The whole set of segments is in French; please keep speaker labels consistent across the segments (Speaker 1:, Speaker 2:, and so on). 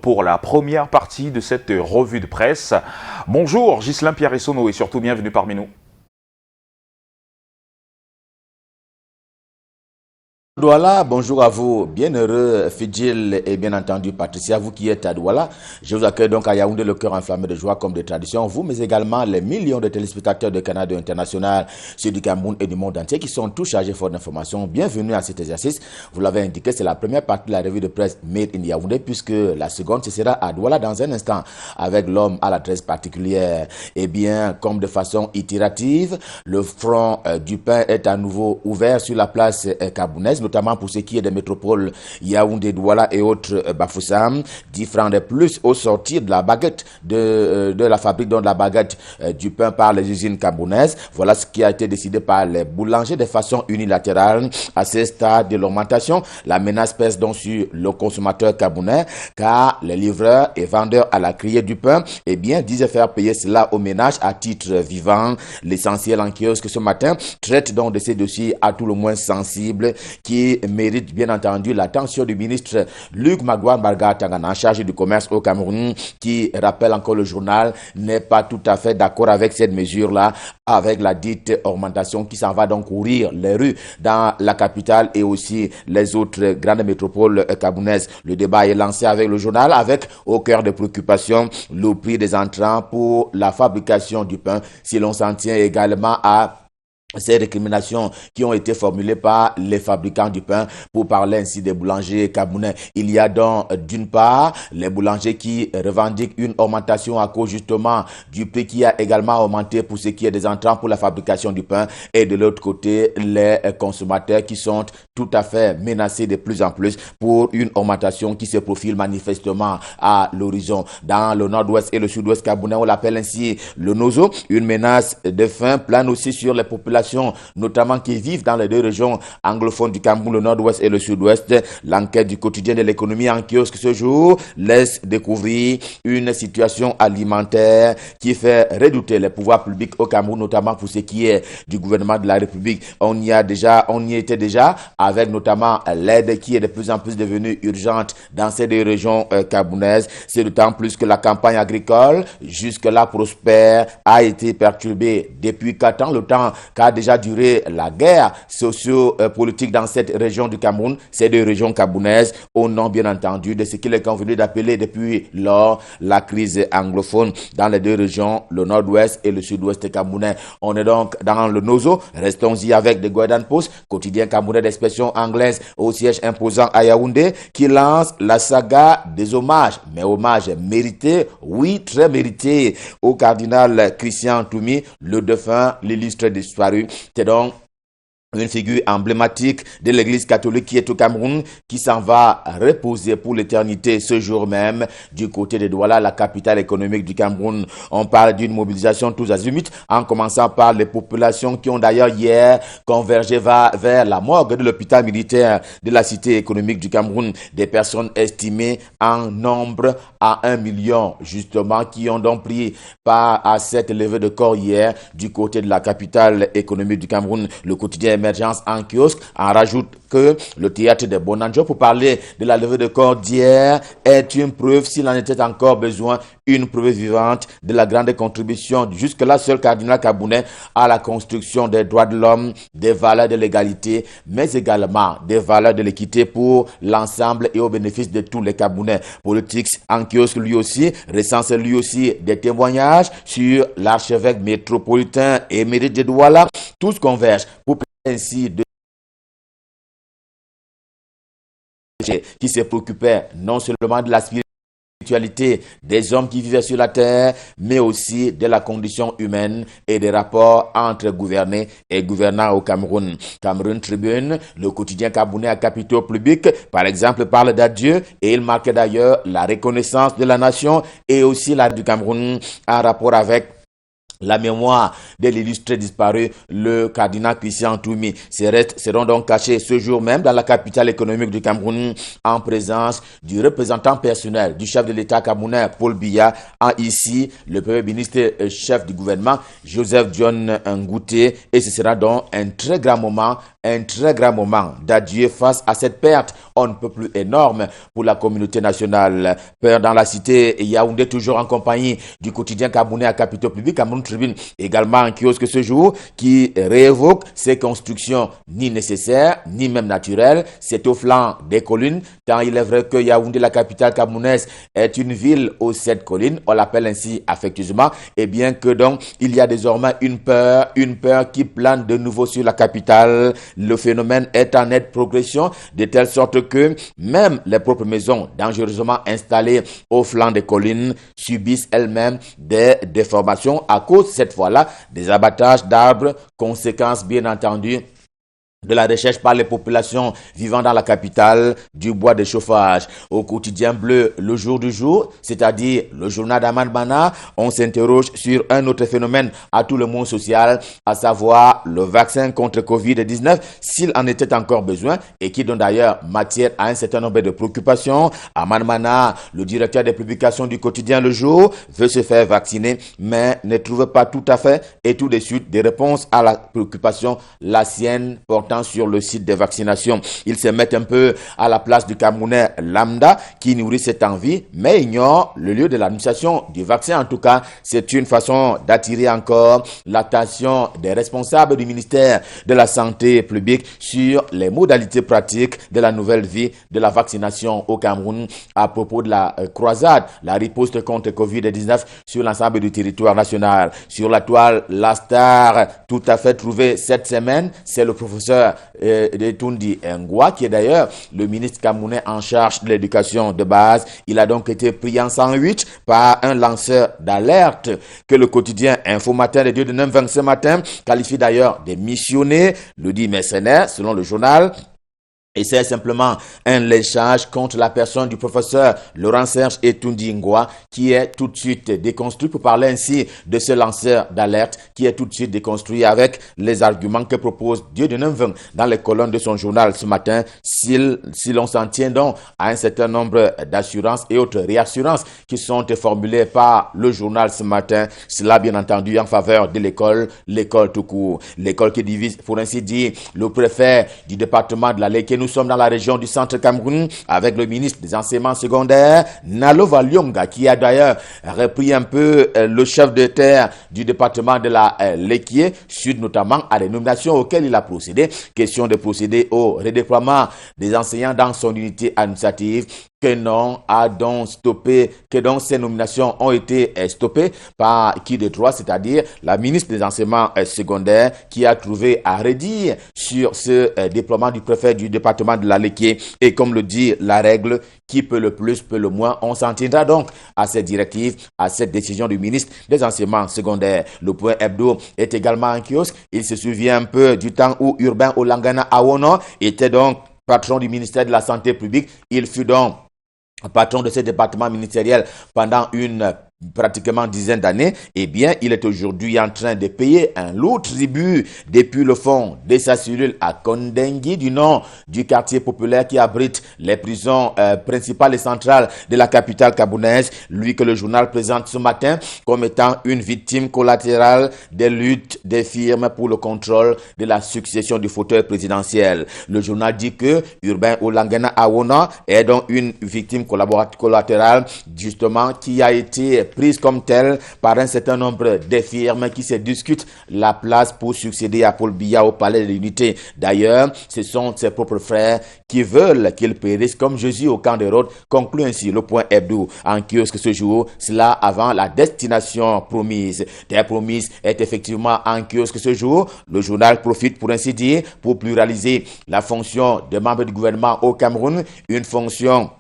Speaker 1: pour la première partie de cette revue de presse. Bonjour Ghislain Pierre-Essonneau et surtout bienvenue parmi nous.
Speaker 2: Douala, bonjour à vous, bienheureux Fidjil et bien entendu Patricia, vous qui êtes à Douala. Je vous accueille donc à Yaoundé, le cœur enflammé de joie comme de tradition, vous mais également les millions de téléspectateurs de Canada International, ceux du Cameroun et du monde entier qui sont tous chargés fort d'informations. Bienvenue à cet exercice, vous l'avez indiqué, c'est la première partie de la revue de presse Made in Yaoundé puisque la seconde ce sera à Douala dans un instant avec l'homme à l'adresse particulière. Eh bien, comme de façon itérative, le front du pain est à nouveau ouvert sur la place Kabounaise, notamment pour ce qui est des métropoles Yaoundé, Douala et autres Bafoussam, 10 francs de plus au sortir de la baguette de la fabrique de la baguette du pain par les usines camerounaises. Voilà ce qui a été décidé par les boulangers de façon unilatérale. À ce stade de l'augmentation, la menace pèse donc sur le consommateur camerounais car les livreurs et vendeurs à la criée du pain disaient faire payer cela aux ménages à titre vivant. L'essentiel en kiosque ce matin traite donc de ces dossiers à tout le moins sensibles qui mérite bien entendu l'attention du ministre Luc Magouane Barga Tangana, chargé du commerce au Cameroun, qui rappelle encore le journal, n'est pas tout à fait d'accord avec cette mesure-là, avec la dite augmentation qui s'en va donc courir les rues dans la capitale et aussi les autres grandes métropoles camerounaises. Le débat est lancé avec le journal, avec au cœur des préoccupations le prix des entrants pour la fabrication du pain, si l'on s'en tient également à ces récriminations qui ont été formulées par les fabricants du pain pour parler ainsi des boulangers camerounais. Il y a donc d'une part les boulangers qui revendiquent une augmentation à cause justement du prix qui a également augmenté pour ce qui est des entrants pour la fabrication du pain et de l'autre côté les consommateurs qui sont tout à fait menacés de plus en plus pour une augmentation qui se profile manifestement à l'horizon. Dans le nord-ouest et le sud-ouest camerounais, on l'appelle ainsi le Nozo. Une menace de faim plane aussi sur les populations notamment qui vivent dans les deux régions anglophones du Cameroun, le nord-ouest et le sud-ouest. L'enquête du quotidien de l'économie en kiosque ce jour laisse découvrir une situation alimentaire qui fait redouter les pouvoirs publics au Cameroun, notamment pour ce qui est du gouvernement de la République. On y était déjà avec notamment l'aide qui est de plus en plus devenue urgente dans ces deux régions camerounaises. C'est d'autant plus que la campagne agricole, jusque-là prospère, a été perturbée depuis 4 ans, le temps qu'a déjà duré la guerre socio-politique dans cette région du Cameroun, ces deux régions camerounaises, au nom bien entendu de ce qu'il est convenu d'appeler depuis lors la crise anglophone dans les deux régions, le nord-ouest et le sud-ouest camerounais. On est donc dans le Nozo, restons-y avec The Guardian Post, quotidien camerounais d'expression anglaise au siège imposant à Yaoundé, qui lance la saga des hommages, mais hommages mérités, oui, très mérités, au cardinal Christian Toumi, le défunt, l'illustre disparu. C'est donc une figure emblématique de l'église catholique qui est au Cameroun, qui s'en va reposer pour l'éternité ce jour même du côté de Douala, la capitale économique du Cameroun. On parle d'une mobilisation tous azimuts, en commençant par les populations qui ont d'ailleurs hier convergé vers la morgue de l'hôpital militaire de la cité économique du Cameroun. Des personnes estimées en nombre à 1 million, justement, qui ont donc pris part à cette levée de corps hier du côté de la capitale économique du Cameroun. Le quotidien Émergence en kiosque en rajoute que le théâtre de Bonanjo, pour parler de la levée de corps d'hier, est une preuve, s'il en était encore besoin, une preuve vivante de la grande contribution jusque-là seul cardinal camerounais à la construction des droits de l'homme, des valeurs de l'égalité, mais également des valeurs de l'équité pour l'ensemble et au bénéfice de tous les Camerounais. Politics en kiosque lui aussi recense lui aussi des témoignages sur l'archevêque métropolitain émérite de Douala. Tous convergent pour ainsi de qui se préoccupait non seulement de la spiritualité des hommes qui vivaient sur la terre, mais aussi de la condition humaine et des rapports entre gouvernés et gouvernants au Cameroun. Cameroun Tribune, le quotidien camerounais à capitaux publics, par exemple, parle d'adieu et il marque d'ailleurs la reconnaissance de la nation et aussi la du Cameroun en rapport avec la mémoire de l'illustre disparu, le cardinal Christian Toumi. Ces restes seront donc cachés ce jour même dans la capitale économique du Cameroun en présence du représentant personnel du chef de l'État camerounais, Paul Biya, ici le premier ministre chef du gouvernement, Joseph John Ngouté. Et ce sera donc un très grand moment un très grand moment d'adieu face à cette perte on ne peut plus énorme pour la communauté nationale. Peur dans la cité, Yaoundé toujours en compagnie du quotidien camerounais à Capitaux Public, Cameroun Tribune également en kiosque ce jour, qui réévoque ces constructions ni nécessaires, ni même naturelles. C'est au flanc des collines, tant il est vrai que Yaoundé, la capitale camerounaise, est une ville aux 7 collines, on l'appelle ainsi affectueusement, et bien que donc il y a désormais une peur qui plane de nouveau sur la capitale. Le phénomène est en nette progression, de telle sorte que même les propres maisons dangereusement installées au flanc des collines subissent elles-mêmes des déformations à cause, cette fois-là, des abattages d'arbres, conséquence bien entendu de la recherche par les populations vivant dans la capitale du bois de chauffage. Au quotidien bleu, le jour du jour, c'est-à-dire le journal d'Aman Bana, on s'interroge sur un autre phénomène à tout le monde social, à savoir le vaccin contre Covid-19, s'il en était encore besoin, et qui donne d'ailleurs matière à un certain nombre de préoccupations. Aman Bana, le directeur des publications du quotidien Le Jour, veut se faire vacciner, mais ne trouve pas tout à fait et tout de suite des réponses à la préoccupation, la sienne, portant sur le site de vaccination. Ils se mettent un peu à la place du Camerounais lambda qui nourrit cette envie, mais ignore le lieu de l'administration du vaccin. En tout cas, c'est une façon d'attirer encore l'attention des responsables du ministère de la Santé publique sur les modalités pratiques de la nouvelle vie de la vaccination au Cameroun à propos de la croisade, la riposte contre Covid-19 sur l'ensemble du territoire national. Sur la toile, la star tout à fait trouvée cette semaine, c'est le professeur de Tundi Ngwa, qui est d'ailleurs le ministre camerounais en charge de l'éducation de base. Il a donc été pris en sandwich par un lanceur d'alerte que le quotidien Info Matin de 2/9 ce matin qualifie d'ailleurs de missionnaire, le dit mercenaire selon le journal. Et c'est simplement un léchage contre la personne du professeur Laurent-Serge Etundi Ngwa qui est tout de suite déconstruit, pour parler ainsi de ce lanceur d'alerte qui est tout de suite déconstruit avec les arguments que propose Dieu de Neuvin dans les colonnes de son journal ce matin. Si l'on s'en tient donc à un certain nombre d'assurances et autres réassurances qui sont formulées par le journal ce matin, cela bien entendu en faveur de l'école tout court. L'école qui divise, pour ainsi dire, le préfet du département de la Leke. Nous sommes dans la région du centre Cameroun avec le ministre des enseignements secondaires, Nalova Lyonga, qui a d'ailleurs repris un peu le chef de terre du département de la Lekié, suite notamment à des nominations auxquelles il a procédé. Question de procéder au redéploiement des enseignants dans son unité administrative. Que non a donc stoppé, que donc ces nominations ont été stoppées par qui de droit, c'est-à-dire la ministre des enseignements secondaires qui a trouvé à redire sur ce déploiement du préfet du département de la Lekié. Et comme le dit la règle, qui peut le plus, peut le moins. On s'en tiendra donc à cette directive, à cette décision du ministre des enseignements secondaires. Le point hebdo est également en kiosque. Il se souvient un peu du temps où Urbain Olangana Awono était donc patron du ministère de la Santé publique. Il fut donc patron de ce département ministériel pendant une pratiquement dizaine d'années, eh bien, il est aujourd'hui en train de payer un lourd tribut depuis le fond de sa cellule à Kondengui, du nom du quartier populaire qui abrite les prisons principales et centrales de la capitale camerounaise. Lui que le journal présente ce matin comme étant une victime collatérale des luttes des firmes pour le contrôle de la succession du fauteuil présidentiel. Le journal dit que Urbain Olangana Awona est donc une victime collatérale, justement, qui a été prise comme telle par un certain nombre de firmes qui se discutent la place pour succéder à Paul Biya au palais de l'unité. D'ailleurs, ce sont ses propres frères qui veulent qu'il périsse comme Jésus au camp d'Hérode. Conclut ainsi le point hebdo en kiosque ce jour, cela avant la destination promise. Des promises est effectivement en kiosque ce jour. Le journal profite pour ainsi dire pour pluraliser la fonction de membre du gouvernement au Cameroun, une fonction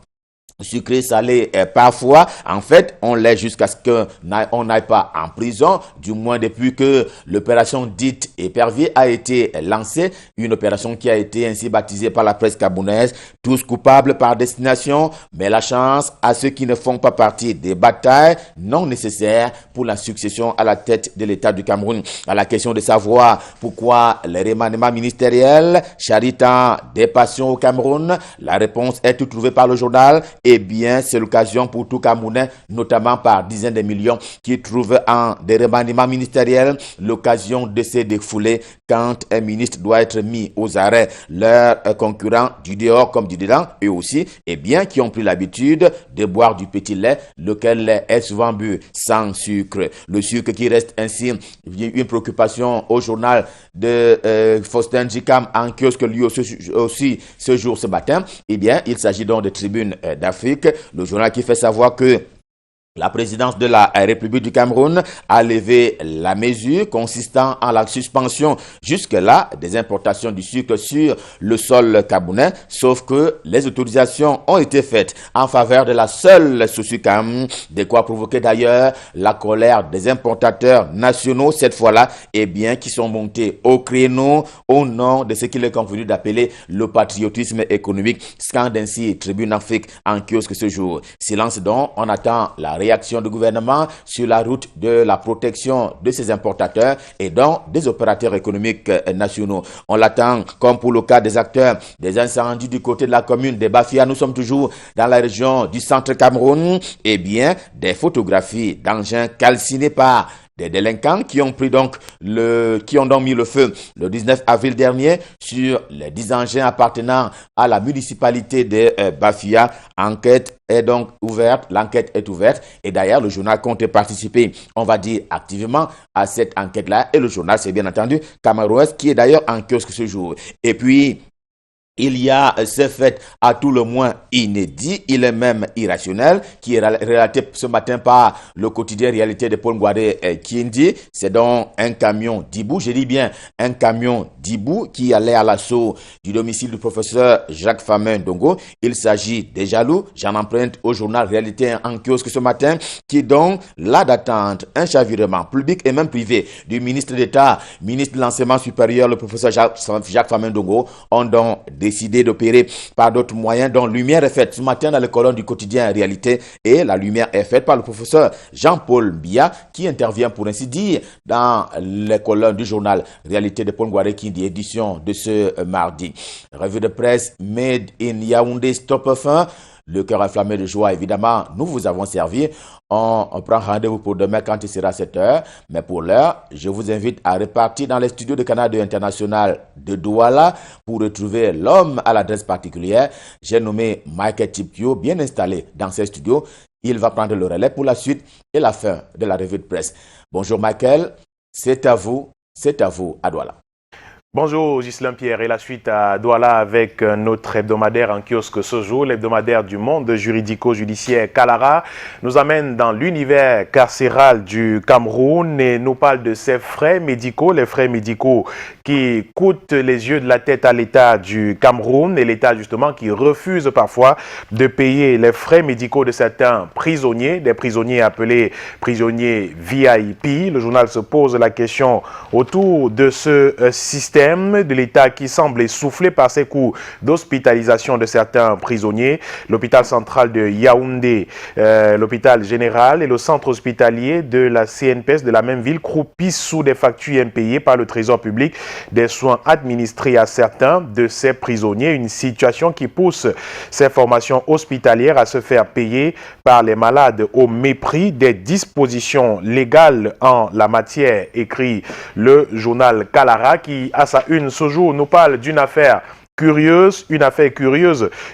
Speaker 2: sucré, salé, parfois, en fait, on l'est jusqu'à ce qu'on n'aille pas en prison, du moins depuis que l'opération dite Épervier a été lancée, une opération qui a été ainsi baptisée par la presse camerounaise, tous coupables par destination, mais la chance à ceux qui ne font pas partie des batailles non nécessaires pour la succession à la tête de l'État du Cameroun. À la question de savoir pourquoi les remaniements ministériels charritant des passions au Cameroun, la réponse est trouvée par le journal eh bien, c'est l'occasion pour tout Camerounais, notamment par dizaines de millions, qui trouvent en des remaniements ministériels l'occasion de se défouler quand un ministre doit être mis aux arrêts. Leurs concurrents du dehors comme du dedans, eux aussi, eh bien, qui ont pris l'habitude de boire du petit lait, lequel est souvent bu sans sucre. Le sucre qui reste ainsi une préoccupation au journal de Faustin Djikam en kiosque lui aussi ce matin. Eh bien, il s'agit donc de Tribune d'Afrique, le journal qui fait savoir que la présidence de la République du Cameroun a levé la mesure consistant en la suspension jusque-là des importations du sucre sur le sol camerounais, sauf que les autorisations ont été faites en faveur de la seule Sosucam, de quoi provoquer d'ailleurs la colère des importateurs nationaux, cette fois-là, eh bien, qui sont montés au créneau au nom de ce qu'il est convenu d'appeler le patriotisme économique. Scande ainsi Tribune Afrique en kiosque ce jour. Silence donc, on attend la réaction du gouvernement sur la route de la protection de ces importateurs et donc des opérateurs économiques nationaux. On l'attend comme pour le cas des acteurs des incendies du côté de la commune de Bafia. Nous sommes toujours dans la région du centre Cameroun. Eh bien, des photographies d'engins calcinés par des délinquants qui ont mis le feu le 19 avril dernier sur les 10 engins appartenant à la municipalité de Bafia. L'enquête est ouverte et d'ailleurs le journal compte participer, on va dire activement à cette enquête-là et le journal c'est bien entendu Cameroun qui est d'ailleurs en kiosque ce jour. Et puis il y a ce fait à tout le moins inédit, il est même irrationnel, qui est relaté ce matin par le quotidien Réalité de Paul Ngouaré Kindi. C'est donc un camion d'Ibou, je dis bien un camion d'Ibou qui allait à l'assaut du domicile du professeur Jacques Famin Ndongo. Il s'agit des jaloux, j'en emprunte au journal Réalité en kiosque ce matin, qui donc là d'attendre un chavirement public et même privé du ministre d'État, ministre de l'enseignement supérieur, le professeur Jacques Famin Ndongo, ont donc décidé d'opérer par d'autres moyens dont lumière est faite ce matin dans les colonnes du quotidien Réalité et la lumière est faite par le professeur Jean-Paul Biya qui intervient pour ainsi dire dans les colonnes du journal Réalité de Paul Ngouaré Kindi édition de ce mardi. Revue de presse Made in Yaoundé Stop Fin. Le cœur enflammé de joie, évidemment, nous vous avons servi. On prend rendez-vous pour demain quand il sera 7 heures. Mais pour l'heure, je vous invite à repartir dans les studios de Canal 2 International de Douala pour retrouver l'homme à l'adresse particulière. J'ai nommé Michael Tipkio, bien installé dans ces studios. Il va prendre le relais pour la suite et la fin de la revue de presse. Bonjour Michael, c'est à vous à Douala.
Speaker 1: Bonjour Ghislain Pierre et la suite à Douala avec notre hebdomadaire en kiosque ce jour, l'hebdomadaire du monde juridico-judiciaire Kalara nous amène dans l'univers carcéral du Cameroun et nous parle de ses frais médicaux, les frais médicaux qui coûtent les yeux de la tête à l'État du Cameroun et l'État justement qui refuse parfois de payer les frais médicaux de certains prisonniers, des prisonniers appelés prisonniers VIP. Le journal se pose la question autour de ce système de l'État qui semble essoufflé par ces coûts d'hospitalisation de certains prisonniers. L'hôpital central de Yaoundé, l'hôpital général et le centre hospitalier de la CNPS de la même ville croupissent sous des factures impayées par le trésor public des soins administrés à certains de ces prisonniers. Une situation qui pousse ces formations hospitalières à se faire payer par les malades au mépris des dispositions légales en la matière, écrit le journal Kalara qui, à sa une ce jour, nous parle d'une affaire curieuse,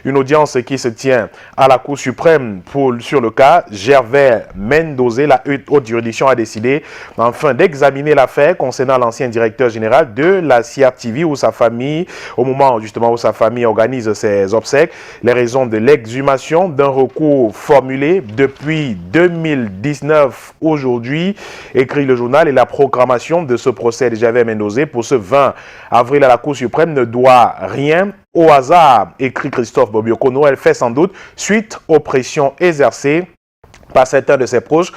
Speaker 1: une audience qui se tient à la Cour suprême sur le cas. Gervais Mendozé, la haute juridiction a décidé enfin d'examiner l'affaire concernant l'ancien directeur général de la CRTV où sa famille, au moment justement où sa famille organise ses obsèques, les raisons de l'exhumation d'un recours formulé depuis 2019 aujourd'hui, écrit le journal, et la programmation de ce procès de Gervais Mendozé pour ce 20 avril à la Cour suprême ne doit rien au hasard, écrit Christophe Bobiokono. Elle fait sans doute suite aux pressions exercées par certains de ses proches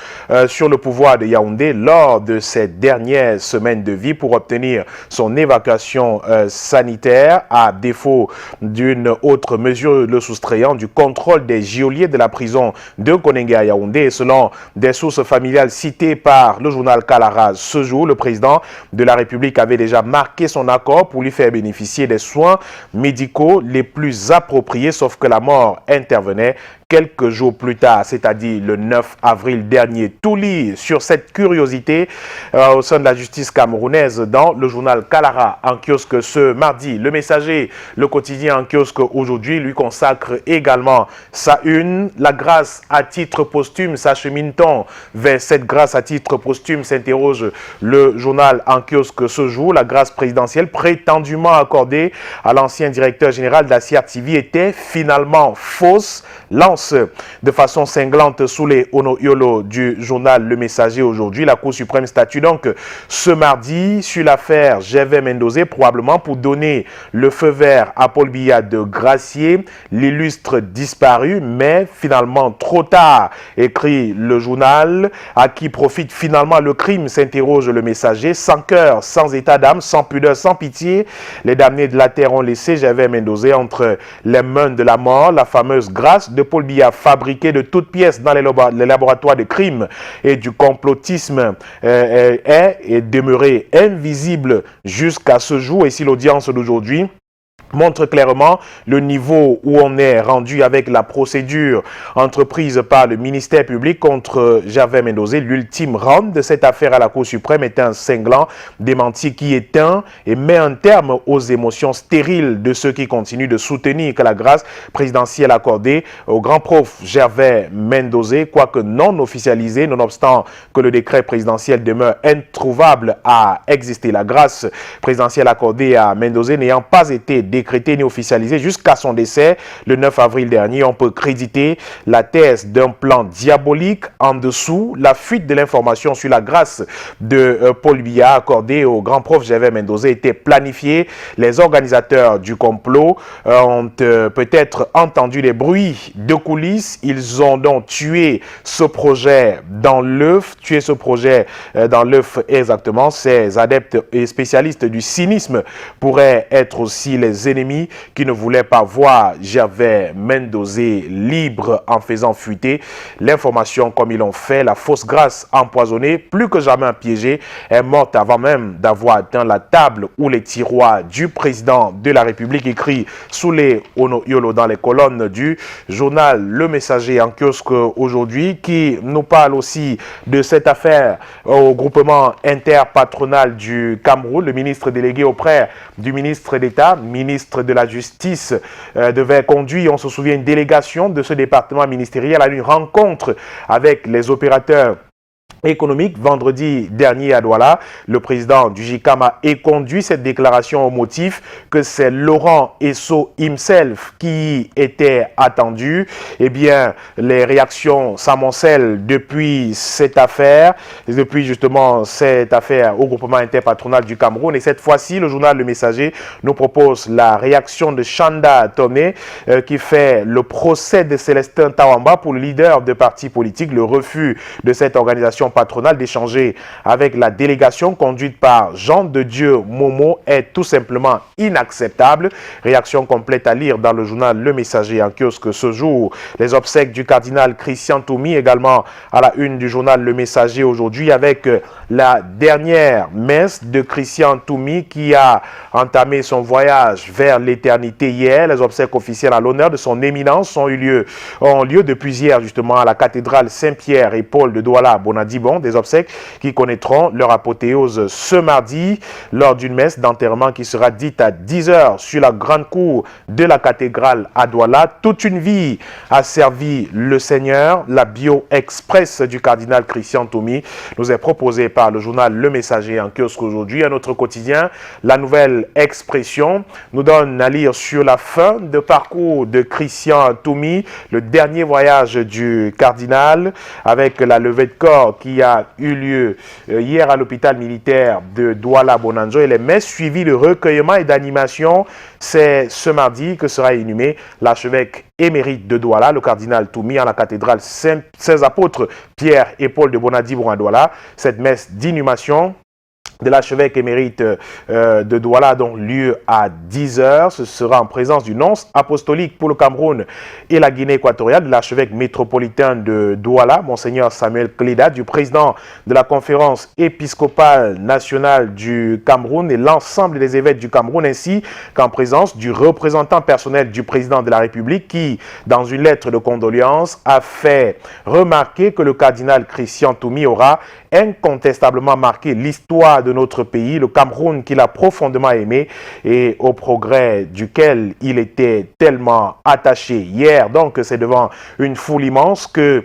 Speaker 1: sur le pouvoir de Yaoundé lors de ces dernières semaines de vie pour obtenir son évacuation sanitaire à défaut d'une autre mesure le soustrayant du contrôle des geôliers de la prison de Konenga à Yaoundé. Et selon des sources familiales citées par le journal Kalara ce jour, le président de la République avait déjà marqué son accord pour lui faire bénéficier des soins médicaux les plus appropriés, sauf que la mort intervenait quelques jours plus tard, c'est-à-dire le 9 avril dernier. Tout lit sur cette curiosité au sein de la justice camerounaise dans le journal Kalara en kiosque ce mardi. Le Messager, le quotidien en kiosque aujourd'hui, lui consacre également sa une. La grâce à titre posthume, s'achemine-t-on vers cette grâce à titre posthume, s'interroge le journal en kiosque ce jour. La grâce présidentielle prétendument accordée à l'ancien directeur général de la CRTV était finalement fausse, lance de façon cinglante sous les Ono-Yolo du journal Le Messager aujourd'hui. La Cour suprême statue donc ce mardi sur l'affaire Gervais Mendoza, probablement pour donner le feu vert à Paul Biya de gracier l'illustre disparu, mais finalement trop tard, écrit le journal. À qui profite finalement le crime, s'interroge Le Messager. Sans cœur, sans état d'âme, sans pudeur, sans pitié, les damnés de la terre ont laissé Gervais Mendoza entre les mains de la mort. La fameuse grâce de Paul Biya, fabriquée de toutes pièces dans les laboratoires de crime et du complotisme, est demeurée invisible jusqu'à ce jour. Et si l'audience d'aujourd'hui montre clairement le niveau où on est rendu avec la procédure entreprise par le ministère public contre Gervais Mendoza. L'ultime round de cette affaire à la Cour suprême est un cinglant démenti qui éteint et met un terme aux émotions stériles de ceux qui continuent de soutenir que la grâce présidentielle accordée au grand prof Gervais Mendoza, quoique non officialisée, nonobstant que le décret présidentiel demeure introuvable à exister. La grâce présidentielle accordée à Mendoza n'ayant pas été décrété ni officialisé jusqu'à son décès le 9 avril dernier. On peut créditer la thèse d'un plan diabolique. En dessous, la fuite de l'information sur la grâce de Paul Biya accordée au grand prof Gervais Mendoza était planifiée. Les organisateurs du complot ont peut-être entendu les bruits de coulisses. Ils ont donc tué ce projet dans l'œuf. Tuer ce projet dans l'œuf exactement. Ces adeptes et spécialistes du cynisme pourraient être aussi les ennemis qui ne voulaient pas voir Gervais Mendoza libre en faisant fuiter l'information comme ils l'ont fait. La fausse grâce empoisonnée, plus que jamais piégée, est morte avant même d'avoir atteint la table ou les tiroirs du président de la République, écrit sous les Ono-Yolo dans les colonnes du journal Le Messager en kiosque aujourd'hui, qui nous parle aussi de cette affaire au groupement interpatronal du Cameroun. Le ministre délégué auprès du ministre d'État, ministre de la Justice, devait conduire, on se souvient, une délégation de ce département ministériel à une rencontre avec les opérateurs économique. Vendredi dernier à Douala, le président du JICAM a éconduit cette déclaration au motif que c'est Laurent Esso himself qui était attendu. Eh bien, les réactions s'amoncellent depuis cette affaire, depuis justement cette affaire au groupement interpatronal du Cameroun. Et cette fois-ci, le journal Le Messager nous propose la réaction de Chanda Tomé qui fait le procès de Célestin Tawamba pour le leader de parti politique, le refus de cette organisation patronale d'échanger avec la délégation conduite par Jean de Dieu Momo est tout simplement inacceptable. Réaction complète à lire dans le journal Le Messager en kiosque ce jour. Les obsèques du cardinal Christian Toumi également à la une du journal Le Messager aujourd'hui avec la dernière messe de Christian Toumi qui a entamé son voyage vers l'éternité hier. Les obsèques officielles à l'honneur de son éminence ont lieu depuis hier justement à la cathédrale Saint-Pierre et Paul de Douala Bonadibon, des obsèques qui connaîtront leur apothéose ce mardi lors d'une messe d'enterrement qui sera dite à 10h sur la grande cour de la cathédrale à Douala. Toute une vie a servi le Seigneur. La bio express du cardinal Christian Toumi nous est proposée par le journal Le Messager en kiosque aujourd'hui. À notre quotidien, la nouvelle expression nous donne à lire sur la fin de parcours de Christian Toumi, le dernier voyage du cardinal avec la levée de corps qui a eu lieu hier à l'hôpital militaire de Douala Bonanjo et les messes suivies de recueillement et d'animation. C'est ce mardi que sera inhumé l'archevêque émérite de Douala, le cardinal Toumi, en la cathédrale Saint-Apôtres Pierre et Paul de Bonadibon à Douala. Cette messe d'inhumation de l'archevêque émérite de Douala, donc lieu à 10 h. Ce sera en présence du nonce apostolique pour le Cameroun et la Guinée équatoriale, de l'archevêque métropolitain de Douala, Monseigneur Samuel Cléda, du président de la conférence épiscopale nationale du Cameroun et l'ensemble des évêques du Cameroun, ainsi qu'en présence du représentant personnel du président de la République qui, dans une lettre de condoléances, a fait remarquer que le cardinal Christian Toumi aura incontestablement marqué l'histoire de notre pays, le Cameroun qu'il a profondément aimé et au progrès duquel il était tellement attaché. Hier, donc, c'est devant une foule immense que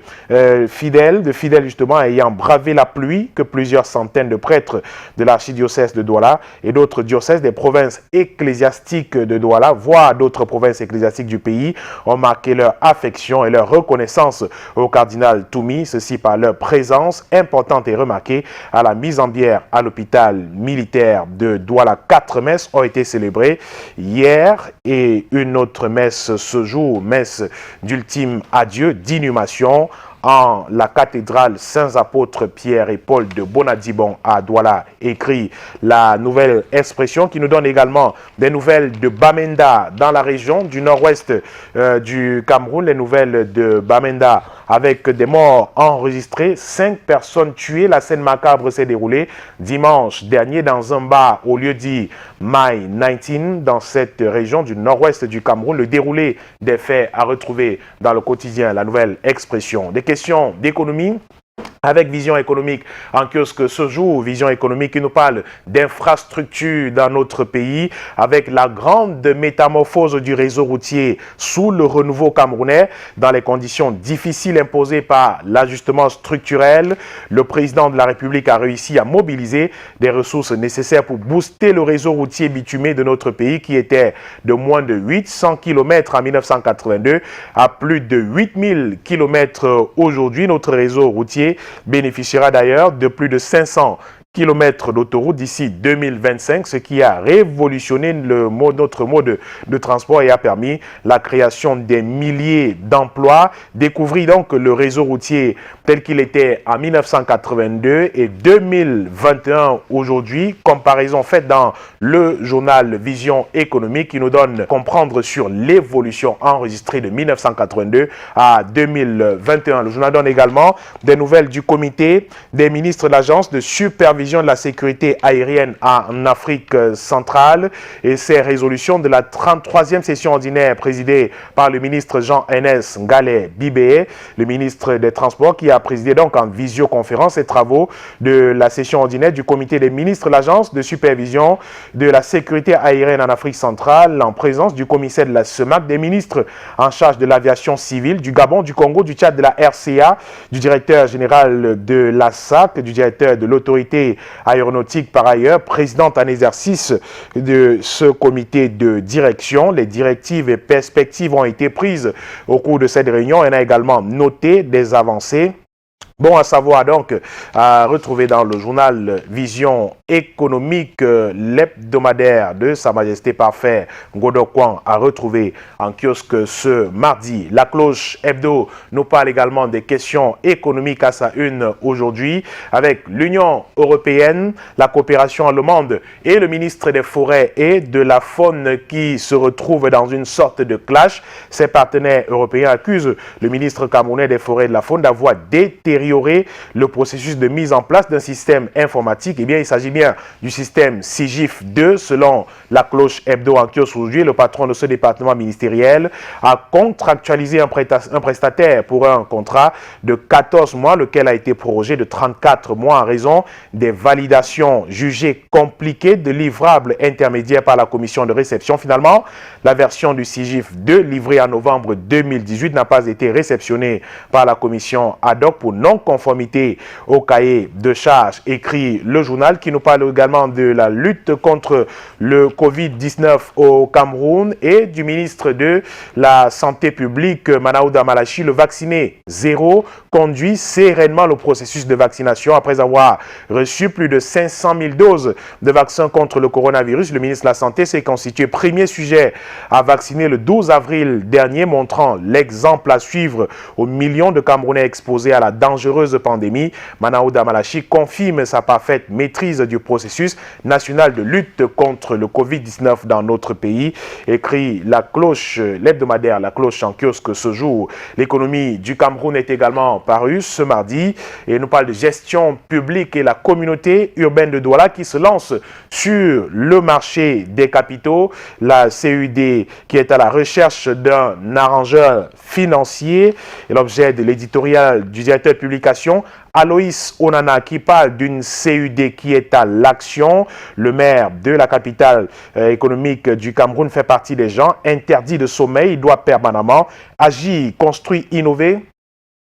Speaker 1: fidèles justement ayant bravé la pluie, que plusieurs centaines de prêtres de l'archidiocèse de Douala et d'autres diocèses des provinces ecclésiastiques de Douala, voire d'autres provinces ecclésiastiques du pays, ont marqué leur affection et leur reconnaissance au cardinal Toumi, ceci par leur présence importante et remarquée à la mise en bière à l'hôpital militaire de Douala. 4 messes ont été célébrées hier et une autre messe ce jour, messe d'ultime adieu, d'inhumation en la cathédrale Saints-Apôtres Pierre et Paul de Bonadibon à Douala, écrit la nouvelle expression qui nous donne également des nouvelles de Bamenda dans la région du nord-ouest du Cameroun. Les nouvelles de Bamenda avec des morts enregistrés, 5 personnes tuées. La scène macabre s'est déroulée dimanche dernier dans un bar au lieu dit Mai 19 dans cette région du nord-ouest du Cameroun. Le déroulé des faits à retrouver dans le quotidien, la nouvelle expression. Des questions d'économie avec Vision économique en kiosque ce jour. Vision économique qui nous parle d'infrastructures dans notre pays avec la grande métamorphose du réseau routier sous le renouveau camerounais dans les conditions difficiles imposées par l'ajustement structurel. Le président de la République a réussi à mobiliser des ressources nécessaires pour booster le réseau routier bitumé de notre pays qui était de moins de 800 km en 1982 à plus de 8000 km aujourd'hui. Notre réseau routier bénéficiera d'ailleurs de plus de 500 km d'autoroute d'ici 2025, ce qui a révolutionné notre mode de transport et a permis la création des milliers d'emplois. Découvrir donc le réseau routier tel qu'il était en 1982 et 2021 aujourd'hui. Comparaison faite dans le journal Vision économique qui nous donne à comprendre sur l'évolution enregistrée de 1982 à 2021. Le journal donne également des nouvelles du comité des ministres de l'agence de supervision de la sécurité aérienne en Afrique centrale et ses résolutions de la 33e session ordinaire présidée par le ministre Jean-Enes Ngalé Bibé, le ministre des Transports qui a présidé donc en visioconférence les travaux de la session ordinaire du comité des ministres de l'agence de supervision de la sécurité aérienne en Afrique centrale en présence du commissaire de la SEMAC, des ministres en charge de l'aviation civile du Gabon, du Congo, du Tchad, de la RCA, du directeur général de la SAC, du directeur de l'autorité aéronautique par ailleurs, présidente en exercice de ce comité de direction. Les directives et perspectives ont été prises au cours de cette réunion. On a également noté des avancées. Bon à savoir donc, à retrouver dans le journal Vision économique, l'hebdomadaire de Sa Majesté Parfait Godokwan à retrouver en kiosque ce mardi. La cloche hebdo nous parle également des questions économiques à sa une aujourd'hui avec l'Union européenne, la coopération allemande et le ministre des Forêts et de la Faune qui se retrouvent dans une sorte de clash. Ces partenaires européens accusent le ministre camerounais des Forêts et de la Faune d'avoir détérioré le processus de mise en place d'un système informatique. Eh bien, il s'agit bien du système SIGIF 2. Selon la cloche hebdo en kiosque aujourd'hui, le patron de ce département ministériel a contractualisé un prestataire pour un contrat de 14 mois, lequel a été prorogé de 34 mois en raison des validations jugées compliquées de livrables intermédiaires par la commission de réception. Finalement, la version du SIGIF 2 livrée en novembre 2018 n'a pas été réceptionnée par la commission ad hoc pour non-conformité au cahier de charges, écrit le journal qui nous parle également de la lutte contre le Covid-19 au Cameroun et du ministre de la Santé publique, Manaouda Malachi. Le vacciné zéro conduit sereinement le processus de vaccination après avoir reçu plus de 500 000 doses de vaccins contre le coronavirus. Le ministre de la Santé s'est constitué premier sujet à vacciner le 12 avril dernier, montrant l'exemple à suivre aux millions de Camerounais exposés à la dangerosité dangereuse pandémie. Manaouda Malachi confirme sa parfaite maîtrise du processus national de lutte contre le Covid-19 dans notre pays. Écrit la cloche, l'hebdomadaire La Cloche en kiosque ce jour. L'économie du Cameroun est également parue ce mardi et nous parle de gestion publique et la communauté urbaine de Douala qui se lance sur le marché des capitaux. La CUD qui est à la recherche d'un arrangeur financier et l'objet de l'éditorial du directeur de publication Aloïs Onana qui parle d'une CUD qui est à l'action. Le maire de la capitale économique du Cameroun fait partie des gens interdits de sommeil. Il doit permanemment agir, construire, innover,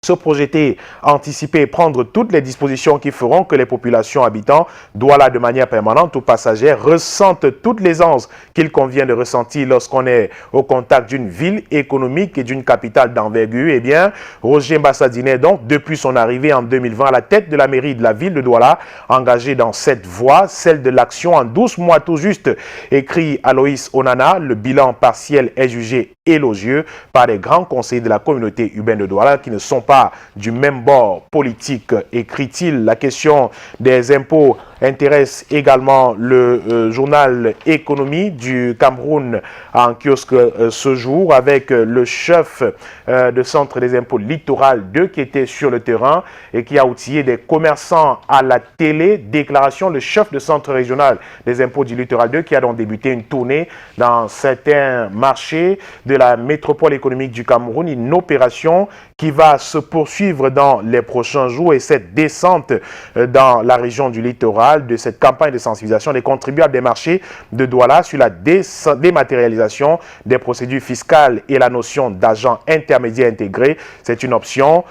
Speaker 1: se projeter, anticiper, prendre toutes les dispositions qui feront que les populations habitantes Douala de manière permanente ou passagère ressentent toute l'aisance qu'il convient de ressentir lorsqu'on est au contact d'une ville économique et d'une capitale d'envergure. Eh bien, Roger Mbassadine, donc, depuis son arrivée en 2020 à la tête de la mairie de la ville de Douala, engagé dans cette voie, celle de l'action en 12 mois tout juste, écrit Aloïs Onana. Le bilan partiel est jugé élogieux par les grands conseillers de la communauté urbaine de Douala qui ne sont pas du même bord politique, écrit-il. La question des impôts intéresse également le journal Économie du Cameroun en kiosque ce jour avec le chef de centre des impôts littoral 2 qui était sur le terrain et qui a outillé des commerçants à la télé. Déclaration, le chef de centre régional des impôts du littoral 2 qui a donc débuté une tournée dans certains marchés de la métropole économique du Cameroun, une opération qui va se poursuivre dans les prochains jours et cette descente dans la région du littoral de cette campagne de sensibilisation des contribuables des marchés de Douala sur la dématérialisation des procédures fiscales et la notion d'agent intermédiaire intégré. C'est une option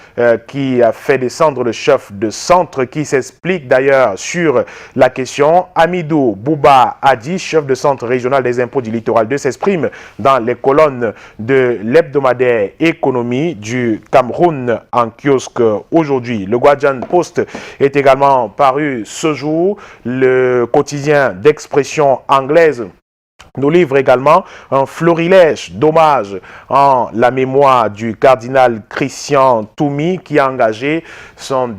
Speaker 1: qui a fait descendre le chef de centre qui s'explique d'ailleurs sur la question. Amidou Bouba Adi, chef de centre régional des impôts du littoral 2, s'exprime dans les colonnes de l'hebdomadaire Économie du Cameroun en kiosque aujourd'hui. Le Guardian Post est également paru ce jour. Le quotidien d'expression anglaise nous livre également un florilège d'hommages en la mémoire du cardinal Christian Toumi qui a engagé son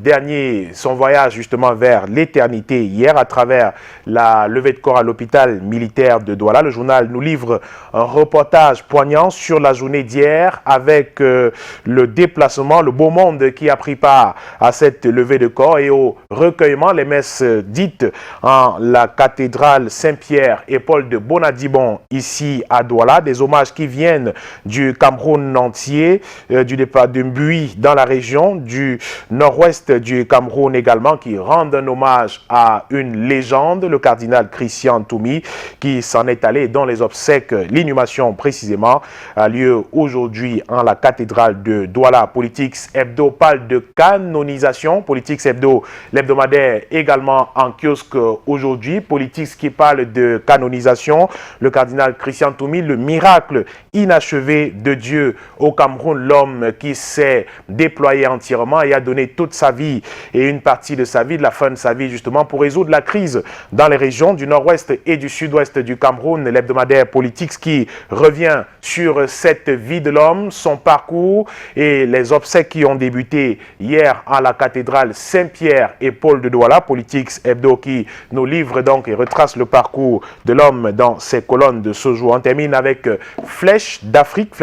Speaker 1: voyage justement vers l'éternité hier à travers la levée de corps à l'hôpital militaire de Douala. Le journal nous livre un reportage poignant sur la journée d'hier avec le déplacement, le beau monde qui a pris part à cette levée de corps et au recueillement, les messes dites en la cathédrale Saint-Pierre et Paul de Bonadibon ici à Douala, des hommages qui viennent du Cameroun entier, du départ de Mbui dans la région, du nord-ouest du Cameroun également, qui rendent un hommage à une légende, le cardinal Christian Toumi, qui s'en est allé dans les obsèques. L'inhumation précisément a lieu aujourd'hui en la cathédrale de Douala. Politics Hebdo parle de canonisation. Politics Hebdo, l'hebdomadaire également en kiosque aujourd'hui. Politics qui parle de canonisation. Le cardinal Christian Toumi, le miracle inachevé de Dieu au Cameroun, l'homme qui s'est déployé entièrement et a donné toute sa vie et une partie de sa vie, de la fin de sa vie justement pour résoudre la crise dans les régions du nord-ouest et du sud-ouest du Cameroun. L'hebdomadaire Politics qui revient sur cette vie de l'homme, son parcours et les obsèques qui ont débuté hier à la cathédrale Saint-Pierre et Paul de Douala. Politics Hebdo qui nous livre donc et retrace le parcours de l'homme dans ses colonnes de ce jour. On termine avec Flèche d'Afrique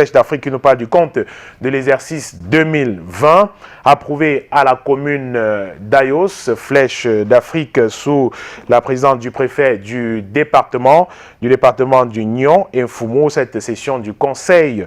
Speaker 1: qui nous parle du compte de l'exercice 2020 approuvé à la commune d'Ayos. Flèche d'Afrique sous la présidence du préfet du département du Nyon et Fumo. Cette session du conseil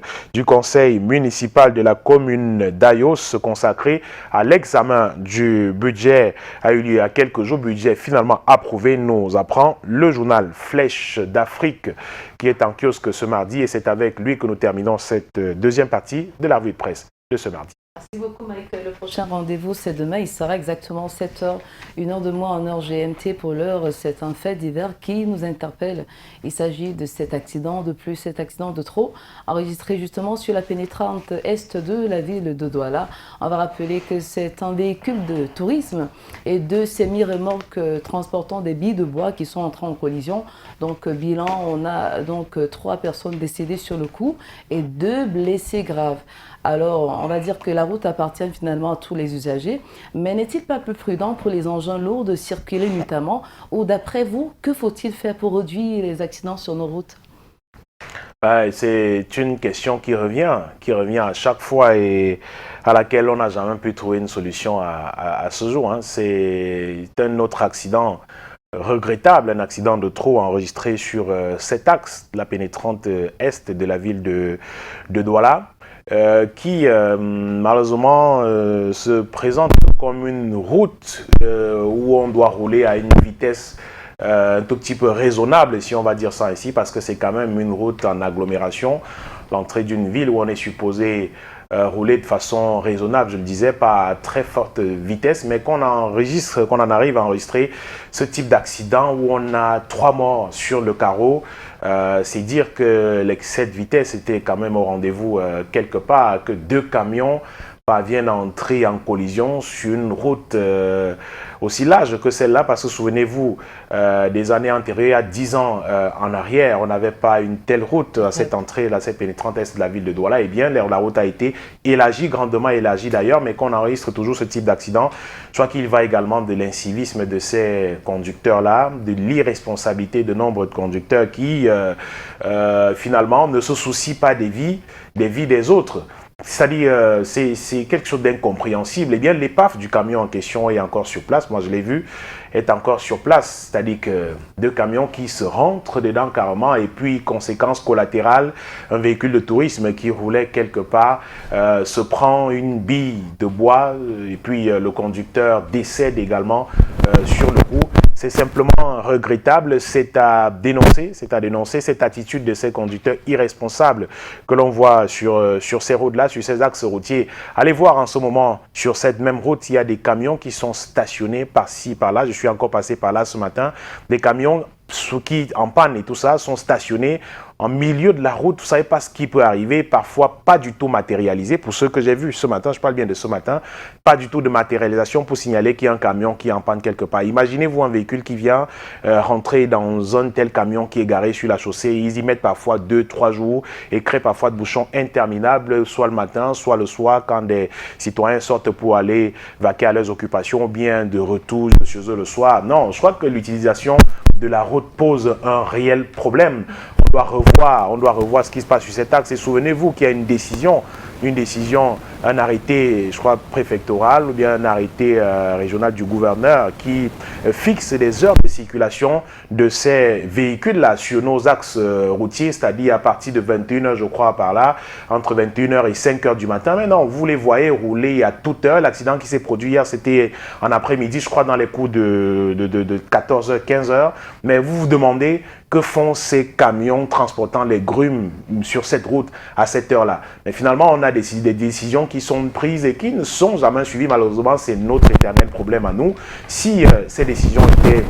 Speaker 1: municipal de la commune d'Ayos consacrée à l'examen du budget a eu lieu il y a quelques jours. Budget finalement approuvé, nous apprend le journal Flèche d'Afrique qui est en kiosque ce mardi et c'est avec lui que nous terminons cette deuxième partie de la revue de presse de ce mardi.
Speaker 3: Merci beaucoup Mike. Le prochain rendez-vous c'est demain, il sera exactement 7h, 1h de moins en heure GMT. Pour l'heure, c'est un fait divers qui nous interpelle. Il s'agit de cet accident de plus, cet accident de trop, enregistré justement sur la pénétrante est de la ville de Douala. On va rappeler que c'est un véhicule de tourisme et deux semi-remorques transportant des billes de bois qui sont entrés en collision. Donc bilan, on a donc 3 personnes décédées sur le coup et 2 blessés graves. Alors, on va dire que la route appartient finalement à tous les usagers, mais n'est-il pas plus prudent pour les engins lourds de circuler nuitamment? Ou d'après vous, que faut-il faire pour réduire les accidents sur nos routes?
Speaker 1: C'est une question qui revient à chaque fois et à laquelle on n'a jamais pu trouver une solution à ce jour. Hein. C'est un autre accident regrettable, un accident de trop enregistré sur cet axe, la pénétrante est de la ville de Douala, qui malheureusement se présente comme une route où on doit rouler à une vitesse un tout petit peu raisonnable, si on va dire ça ici, parce que c'est quand même une route en agglomération, l'entrée d'une ville où on est supposé rouler de façon raisonnable, je le disais, pas à très forte vitesse, mais qu'on en arrive à enregistrer ce type d'accident où on a 3 morts sur le carreau. C'est dire que l'excès de vitesse était quand même au rendez-vous quelque part, que 2 camions parviennent à entrer en collision sur une route aussi large que celle-là, parce que souvenez-vous, des années antérieures, à 10 ans en arrière, on n'avait pas une telle route à cette entrée, là, cette pénétrante est de la ville de Douala. Eh bien, la route a été élargie, grandement élargie d'ailleurs, mais qu'on enregistre toujours ce type d'accident. Je crois qu'il va également de l'incivisme de ces conducteurs-là, de l'irresponsabilité de nombreux conducteurs qui, finalement, ne se soucient pas des vies des autres. C'est-à-dire, c'est quelque chose d'incompréhensible. Eh bien, l'épave du camion en question est encore sur place. Moi, je l'ai vu, est encore sur place. C'est-à-dire que 2 camions qui se rentrent dedans carrément. Et puis, conséquence collatérale, un véhicule de tourisme qui roulait quelque part se prend une bille de bois. Et puis, le conducteur décède également sur le coup. C'est simplement regrettable, c'est à dénoncer cette attitude de ces conducteurs irresponsables que l'on voit sur ces routes-là, sur ces axes routiers. Allez voir en ce moment, sur cette même route, il y a des camions qui sont stationnés par-ci, par-là. Je suis encore passé par là ce matin. Des camions qui, en panne et tout ça, sont stationnés en milieu de la route. Vous ne savez pas ce qui peut arriver, parfois pas du tout matérialisé. Pour ceux que j'ai vus ce matin, je parle bien de ce matin, pas du tout de matérialisation pour signaler qu'il y a un camion qui est en panne quelque part. Imaginez-vous un véhicule qui vient rentrer dans un tel camion qui est garé sur la chaussée. Ils y mettent parfois 2-3 jours et créent parfois de bouchons interminables, soit le matin, soit le soir, quand des citoyens sortent pour aller vaquer à leurs occupations, ou bien de retour chez eux le soir. Non, je crois que l'utilisation de la route pose un réel problème. On doit revoir ce qui se passe sur cet axe. Et souvenez-vous qu'il y a une décision, un arrêté, je crois, préfectoral ou bien un arrêté régional du gouverneur qui fixe des heures de circulation de ces véhicules-là sur nos axes routiers, c'est-à-dire à partir de 21h, je crois, par là, entre 21h et 5h du matin. Mais non, vous les voyez rouler à toute heure. L'accident qui s'est produit hier, c'était en après-midi, je crois, dans les coups de 14h, 15h. Mais vous vous demandez que font ces camions transportant les grumes sur cette route à cette heure-là. Mais finalement, on a des décisions qui sont prises et qui ne sont jamais suivies. Malheureusement, c'est notre éternel problème à nous. Si ces décisions étaient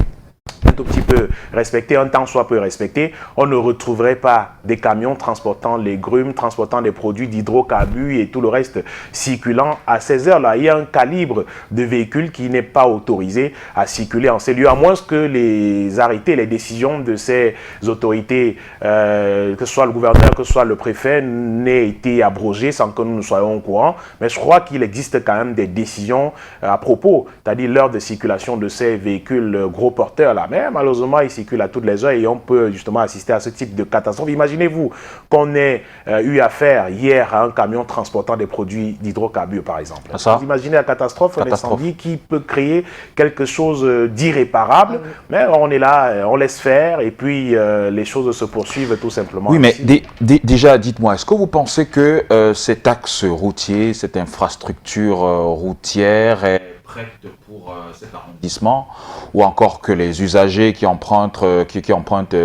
Speaker 1: un tout petit peu respectées, un temps soit peu respecté, on ne retrouverait pas des camions transportant les grumes, transportant des produits d'hydrocarbures et tout le reste circulant à ces heures-là. Il y a un calibre de véhicules qui n'est pas autorisé à circuler en ces lieux, à moins que les arrêtés, les décisions de ces autorités, que ce soit le gouverneur, que ce soit le préfet, n'aient été abrogées sans que nous soyons au courant. Mais je crois qu'il existe quand même des décisions à propos, c'est-à-dire l'heure de circulation de ces véhicules gros porteurs-là. Mais malheureusement, ils circulent à toutes les heures et on peut justement assister à ce type de catastrophe. Imaginez-vous qu'on ait eu affaire hier à un camion transportant des produits d'hydrocarbures, par exemple. Vous imaginez la catastrophe, un incendie qui peut créer quelque chose d'irréparable. Mais on est là, on laisse faire et puis les choses se poursuivent tout simplement.
Speaker 4: Oui, mais déjà, dites-moi, est-ce que vous pensez que cet axe routier, cette infrastructure routière est prête pour cet arrondissement, ou encore que les usagers qui empruntent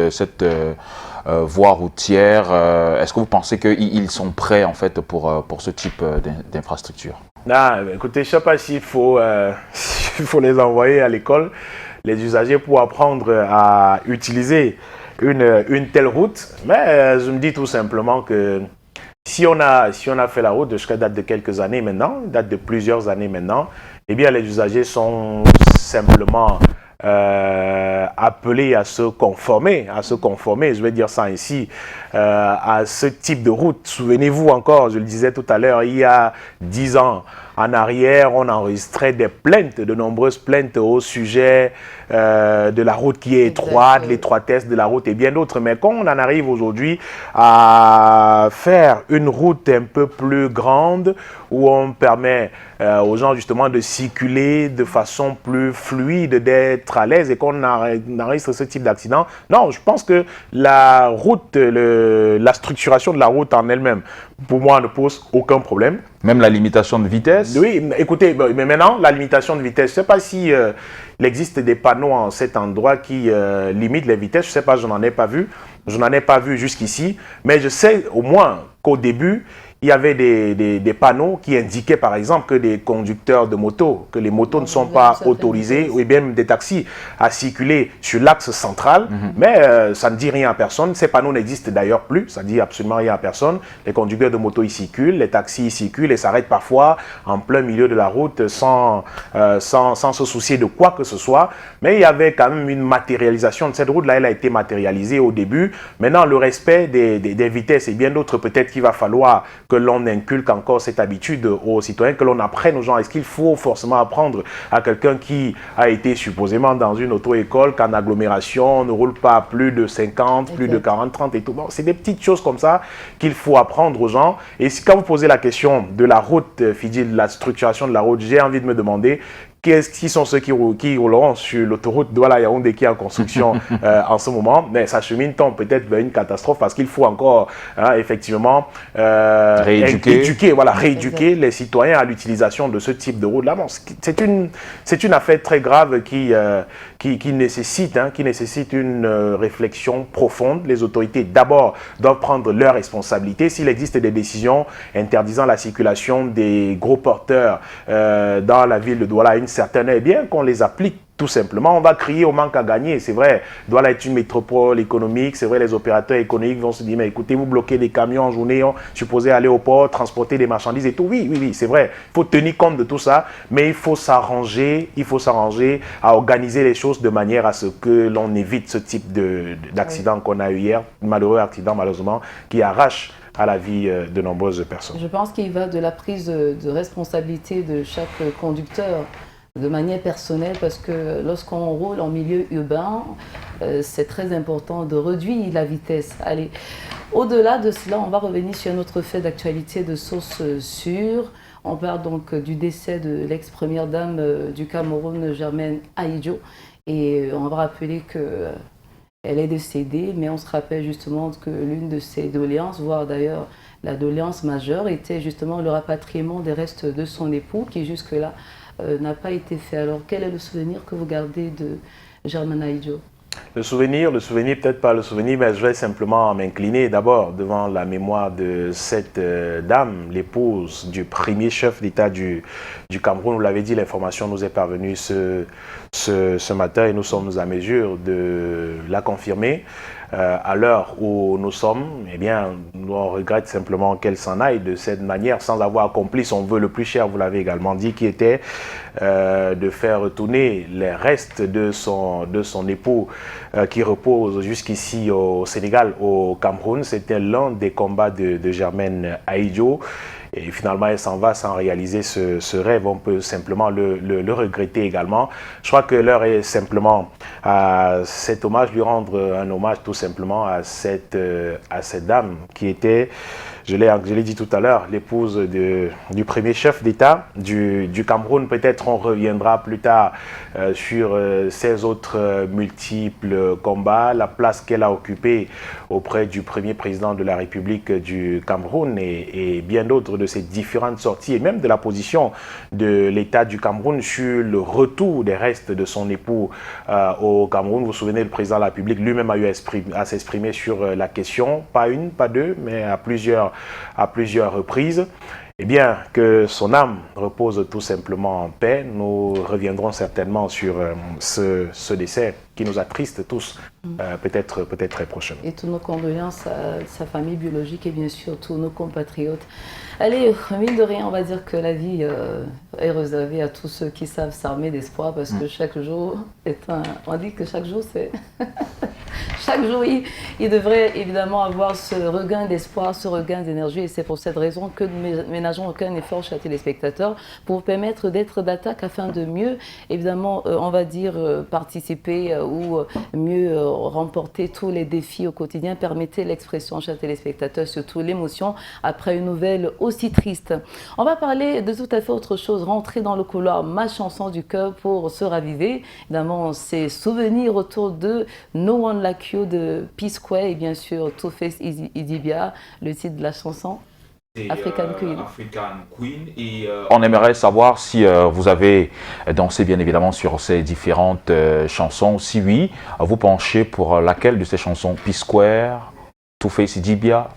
Speaker 4: cette voie routière, est-ce que vous pensez qu'ils sont prêts en fait pour ce type d'infrastructure?
Speaker 1: Écoutez, je ne sais pas s'il faut, il faut les envoyer à l'école, les usagers, pour apprendre à utiliser une telle route, mais je me dis tout simplement que si on a fait la route, jusqu'à date de quelques années maintenant, date de plusieurs années maintenant, eh bien les usagers sont simplement appelés à se conformer, je vais dire ça ainsi, à ce type de route. Souvenez-vous encore, je le disais tout à l'heure, il y a 10 ans en arrière, on enregistrait des plaintes, de nombreuses plaintes au sujet de la route qui est étroite, l'étroitesse de la route et bien d'autres. Mais quand on en arrive aujourd'hui à faire une route un peu plus grande, où on permet aux gens justement de circuler de façon plus fluide, d'être à l'aise et qu'on enregistre ce type d'accident. Non, je pense que la route, la structuration de la route en elle-même, pour moi, ne pose aucun problème.
Speaker 4: Même la limitation de vitesse?
Speaker 1: Oui, écoutez, mais maintenant, la limitation de vitesse, je ne sais pas si il existe des panneaux en cet endroit qui limitent les vitesses. Je ne sais pas, je n'en ai pas vu. Je n'en ai pas vu jusqu'ici. Mais je sais au moins qu'au début, il y avait des panneaux qui indiquaient par exemple que des conducteurs de motos, que les motos ne sont pas autorisés, ou bien des taxis à circuler sur l'axe central, mais ça ne dit rien à personne. Ces panneaux n'existent d'ailleurs plus, ça ne dit absolument rien à personne. Les conducteurs de motos y circulent, les taxis y circulent et s'arrêtent parfois en plein milieu de la route sans se soucier de quoi que ce soit. Mais il y avait quand même une matérialisation de cette route-là, elle a été matérialisée au début. Maintenant, le respect des vitesses et bien d'autres, peut-être qu'il va falloir que l'on inculque encore cette habitude aux citoyens, que l'on apprenne aux gens. Est-ce qu'il faut forcément apprendre à quelqu'un qui a été supposément dans une auto-école qu'en agglomération, on ne roule pas plus de 50, plus de 40, 30 et tout. Bon, c'est des petites choses comme ça qu'il faut apprendre aux gens. Et quand vous posez la question de la route, Fidji, de la structuration de la route, j'ai envie de me demander qui sont ceux qui rouleront sur l'autoroute Douala-Yaoundé qui est en construction en ce moment, mais ça chemine tant peut-être vers une catastrophe parce qu'il faut encore effectivement rééduquer les citoyens à l'utilisation de ce type de route-là. Bon, c'est une affaire très grave qui nécessite une réflexion profonde. Les autorités d'abord doivent prendre leurs responsabilités. S'il existe des décisions interdisant la circulation des gros porteurs dans la ville de Douala, certaines, eh bien qu'on les applique tout simplement. On va crier au manque à gagner, c'est vrai. Douala est une métropole économique, c'est vrai, les opérateurs économiques vont se dire, mais écoutez, vous bloquez des camions en journée, supposés aller au port, transporter des marchandises et tout. Oui, c'est vrai. Il faut tenir compte de tout ça, mais il faut s'arranger à organiser les choses de manière à ce que l'on évite ce type d'accident qu'on a eu hier, malheureux accident malheureusement, qui arrache à la vie de nombreuses personnes.
Speaker 3: Je pense qu'il va de la prise de responsabilité de chaque conducteur de manière personnelle, parce que lorsqu'on roule en milieu urbain, c'est très important de réduire la vitesse. Allez, au-delà de cela, on va revenir sur notre fait d'actualité de source sûre. On parle donc du décès de l'ex-première dame du Cameroun, Germaine Ahidjo, et on va rappeler que elle est décédée, mais on se rappelle justement que l'une de ses doléances, voire d'ailleurs la doléance majeure, était justement le rapatriement des restes de son époux, qui jusque-là n'a pas été fait. Alors, quel est le souvenir que vous gardez de Germaine Ahidjo?
Speaker 1: Le souvenir, peut-être pas le souvenir, mais je vais simplement m'incliner d'abord devant la mémoire de cette dame, l'épouse du premier chef d'État du Cameroun. Vous l'avez dit, l'information nous est parvenue ce matin et nous sommes à mesure de la confirmer. À l'heure où nous sommes, eh bien, nous on regrette simplement qu'elle s'en aille de cette manière sans avoir accompli son vœu le plus cher, vous l'avez également dit, qui était de faire retourner les restes de son époux qui repose jusqu'ici au Sénégal, au Cameroun. C'était l'un des combats de Germaine Ahidjo. Et finalement, elle s'en va sans réaliser ce rêve. On peut simplement le regretter également. Je crois que l'heure est simplement à cet hommage, lui rendre un hommage tout simplement à cette dame qui était, je l'ai dit tout à l'heure, l'épouse du premier chef d'État du Cameroun. Peut-être on reviendra plus tard sur ses autres multiples combats, la place qu'elle a occupée auprès du premier président de la République du Cameroun et bien d'autres de ces différentes sorties et même de la position de l'État du Cameroun sur le retour des restes de son époux au Cameroun. Vous vous souvenez, le président de la République lui-même a eu à s'exprimer sur la question, pas une, pas deux, mais à plusieurs reprises. Eh bien, que son âme repose tout simplement en paix. Nous reviendrons certainement sur ce décès qui nous attristent tous, peut-être très prochainement.
Speaker 3: Et toutes nos condoléances à sa famille biologique et bien sûr tous nos compatriotes. Allez, mine de rien, on va dire que la vie est réservée à tous ceux qui savent s'armer d'espoir parce que chaque jour est un... On dit que chaque jour, c'est... Chaque jour, il devrait évidemment avoir ce regain d'espoir, ce regain d'énergie. Et c'est pour cette raison que nous ménageons aucun effort, chers téléspectateurs, pour vous permettre d'être d'attaque afin de mieux, évidemment, on va dire, participer ou mieux remporter tous les défis au quotidien. Permettez l'expression, chers téléspectateurs, surtout l'émotion après une nouvelle aussi triste. On va parler de tout à fait autre chose, rentrer dans le couloir, ma chanson du cœur pour se raviver. Évidemment, ces souvenirs autour de No One Like You de P-Square et bien sûr Two-Face Idibia, le titre de la chanson. African Queen.
Speaker 4: African Queen. Et on aimerait savoir si vous avez dansé bien évidemment sur ces différentes chansons. Si oui, vous penchez pour laquelle de ces chansons? P-Square, Two-Face Idibia?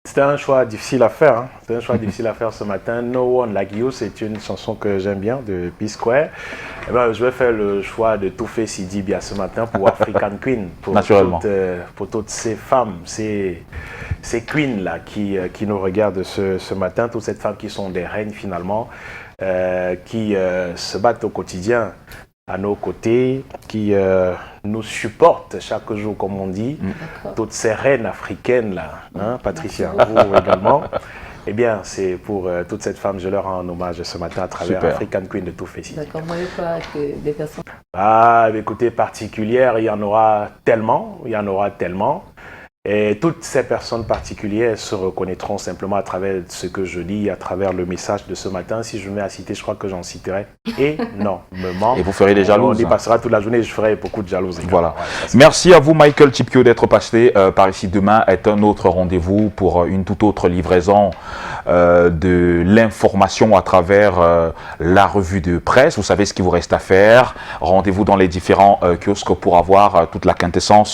Speaker 1: C'était un choix difficile à faire. Hein. C'était un choix difficile à faire ce matin. No One Like You, c'est une chanson que j'aime bien de P-Square. Eh ben, je vais faire le choix de Two-Face Idibia ce matin pour African Queen. Pour
Speaker 4: naturellement.
Speaker 1: Pour toutes ces femmes, ces queens-là qui nous regardent ce matin. Toutes ces femmes qui sont des reines finalement, qui se battent au quotidien à nos côtés, qui nous supportent chaque jour, comme on dit. Toutes ces reines africaines-là, hein, Patricia, vous également. Eh bien, c'est pour toute cette femme, je leur rends hommage ce matin à travers African Queen de Two-Face.
Speaker 3: D'accord, moi, il pas que des personnes...
Speaker 1: Ah, écoutez, particulières, il y en aura tellement, Et toutes ces personnes particulières se reconnaîtront simplement à travers ce que je dis, à travers le message de ce matin. Si je mets à citer, je crois que j'en citerai énormément.
Speaker 4: Et vous ferez des jalouses.
Speaker 1: On y passera toute la journée et je ferai beaucoup de jalouses.
Speaker 4: Voilà. Ouais, merci à vous, Michael Chipkio, d'être passé par ici. Demain est un autre rendez-vous pour une toute autre livraison de l'information à travers la revue de presse. Vous savez ce qu'il vous reste à faire. Rendez-vous dans les différents kiosques pour avoir toute la quintessence